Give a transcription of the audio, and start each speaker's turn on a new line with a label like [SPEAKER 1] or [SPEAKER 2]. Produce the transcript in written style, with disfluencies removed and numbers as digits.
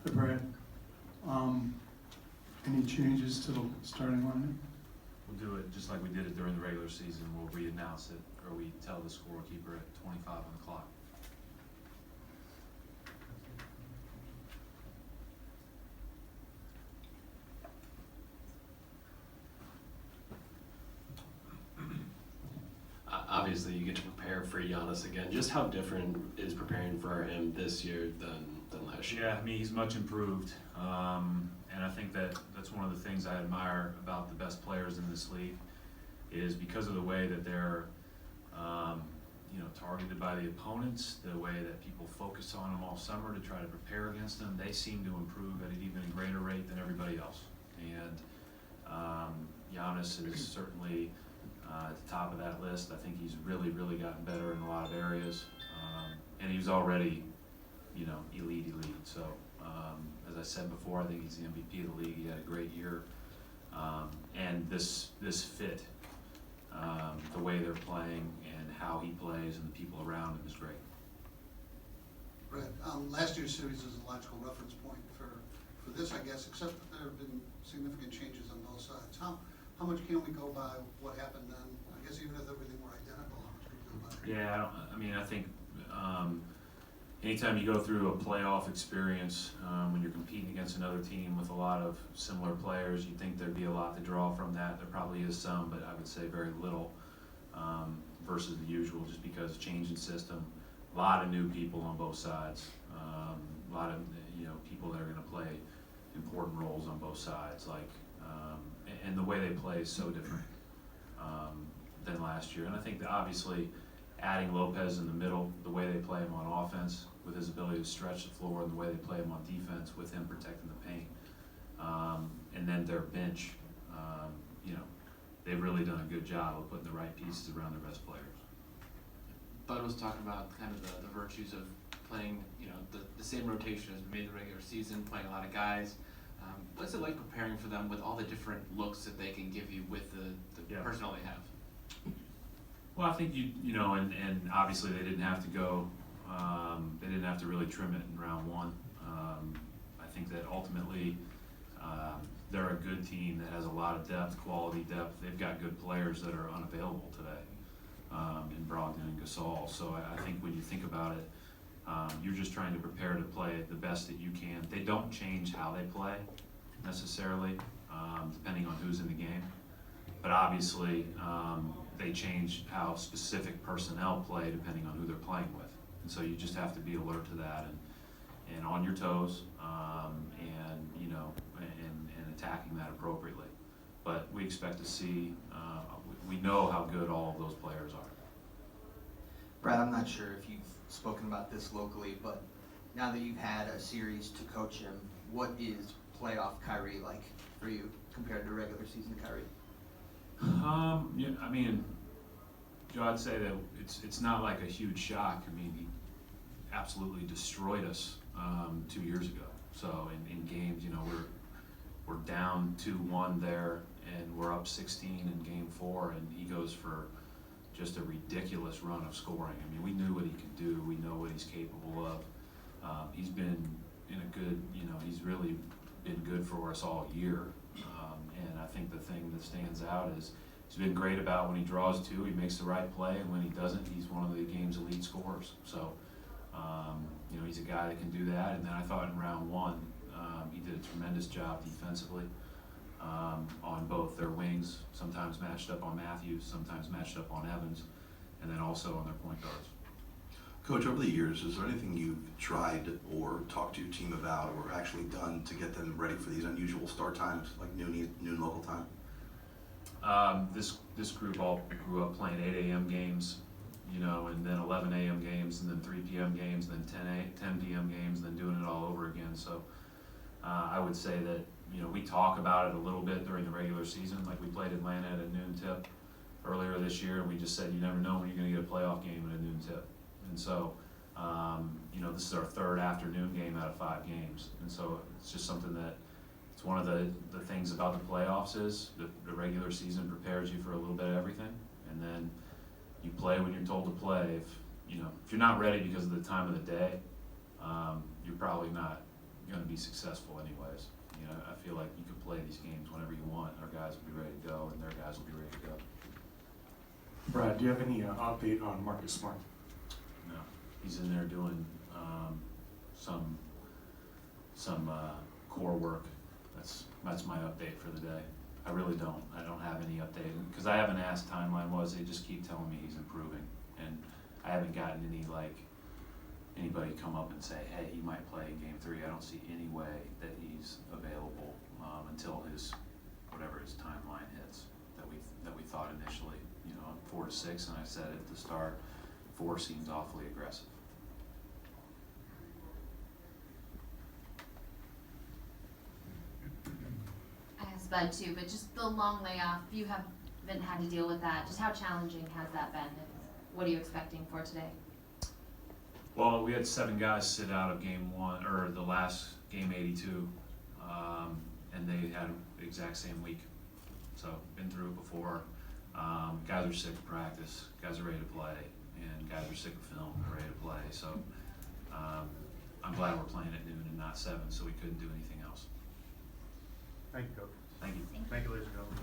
[SPEAKER 1] Hi, Brad. Any changes to the starting lineup?
[SPEAKER 2] We'll do it just like we did it during the regular season. We'll re-announce it, or we tell the scorekeeper at 25 on the clock.
[SPEAKER 3] Obviously, you get to prepare for Giannis again. Just how different is preparing for him this year than last year?
[SPEAKER 2] Yeah, I mean, he's much improved. And I think that's one of the things I admire about the best players in this league is because of the way that they're, targeted by the opponents, the way that people focus on them all summer to try to prepare against them, they seem to improve at an even greater rate than everybody else. And Giannis is certainly at the top of that list. I think he's really, really gotten better in a lot of areas. And he was already, elite. So, as I said before, I think he's the MVP of the league. He had a great year. And this fit, the way they're playing and how he plays and the people around him is great.
[SPEAKER 4] Brett, last year's series is a logical reference point for this, I guess, except that there have been significant changes on both sides. How much can we go by what happened then? I guess even if everything were identical, how much can we go by?
[SPEAKER 2] Yeah, I think anytime you go through a playoff experience, when you're competing against another team with a lot of similar players, you'd think there'd be a lot to draw from that. There probably is some, but I would say very little versus the usual, just because changing system, a lot of new people on both sides, a lot of people that are going to play important roles on both sides, and the way they play is so different than last year. And I think that obviously adding Lopez in the middle, the way they play him on offense, with his ability to stretch the floor, and the way they play him on defense, with him protecting the paint, and then their bench, they've really done a good job of putting the right pieces around their best players.
[SPEAKER 5] Bud was talking about kind of the virtues of playing, the same rotation as we made the regular season, playing a lot of guys. What's it like preparing for them with all the different looks that they can give you with the personnel they have?
[SPEAKER 2] Well, I think and obviously they didn't have to go. They didn't have to really trim it in round one. I think that ultimately they're a good team that has a lot of depth, quality depth. They've got good players that are unavailable today in Brogdon and Gasol. So I think when you think about it, you're just trying to prepare to play the best that you can. They don't change how they play necessarily, depending on who's in the game. But obviously, they change how specific personnel play depending on who they're playing with. And so you just have to be alert to that and on your toes, and attacking that appropriately. But we expect to see, we know how good all of those players are.
[SPEAKER 6] Brad, I'm not sure if you've spoken about this locally, but now that you've had a series to coach him, what is playoff Kyrie like for you compared to regular season Kyrie?
[SPEAKER 2] I mean, Joe, I'd say that it's not like a huge shock. I mean, he absolutely destroyed us 2 years ago. So in games, we're down 2-1 there, and we're up 16 in game 4, and he goes for just a ridiculous run of scoring. I mean, we knew what he could do. We know what he's capable of. He's been in a good, he's really been good for us all year. And I think the thing that stands out is he's been great about when he draws two, he makes the right play, and when he doesn't, he's one of the game's elite scorers. So, he's a guy that can do that. And then I thought in round one, he did a tremendous job defensively on both their wings, sometimes matched up on Matthews, sometimes matched up on Evans, and then also on their point guards.
[SPEAKER 7] Coach, over the years, is there anything you've tried or talked to your team about or actually done to get them ready for these unusual start times, like noon local time?
[SPEAKER 2] This group all grew up playing 8 a.m. games, and then 11 a.m. games, and then 3 p.m. games, and then 10 p.m. games, and then doing it all over again. So I would say that, we talk about it a little bit during the regular season. Like we played Atlanta at a noon tip earlier this year, and we just said you never know when you're going to get a playoff game at a noon tip. And so, this is our third afternoon game out of 5 games. And so it's just something that, it's one of the things about the playoffs is the regular season prepares you for a little bit of everything. And then you play when you're told to play. If you're not ready because of the time of the day, you're probably not gonna be successful anyways. You know, I feel like you could play these games whenever you want, our guys will be ready to go, and their guys will be ready to go.
[SPEAKER 8] Brad, do you have any update on Marcus Smart?
[SPEAKER 2] No, he's in there doing, some core work. That's my update for the day. I really don't. I don't have any update, because I haven't asked timeline was, they just keep telling me he's improving. And I haven't gotten anybody come up and say, hey, he might play in game 3. I don't see any way that he's available, until whatever his timeline hits, that we thought initially, 4 to 6, and I said at the start, 4 seems awfully aggressive.
[SPEAKER 9] I asked Bud too, but just the long layoff, you haven't had to deal with that. Just how challenging has that been? What are you expecting for today?
[SPEAKER 2] Well, we had 7 guys sit out of game 1, or the last game 82, and they had the exact same week. So, been through it before. Guys are sick of practice, guys are ready to play, and guys are sick of film and ready to play. So, I'm glad we're playing at noon and not 7, so we couldn't do anything else.
[SPEAKER 8] Thank you, Coach.
[SPEAKER 2] Thank you.
[SPEAKER 8] Thank you, ladies and gentlemen.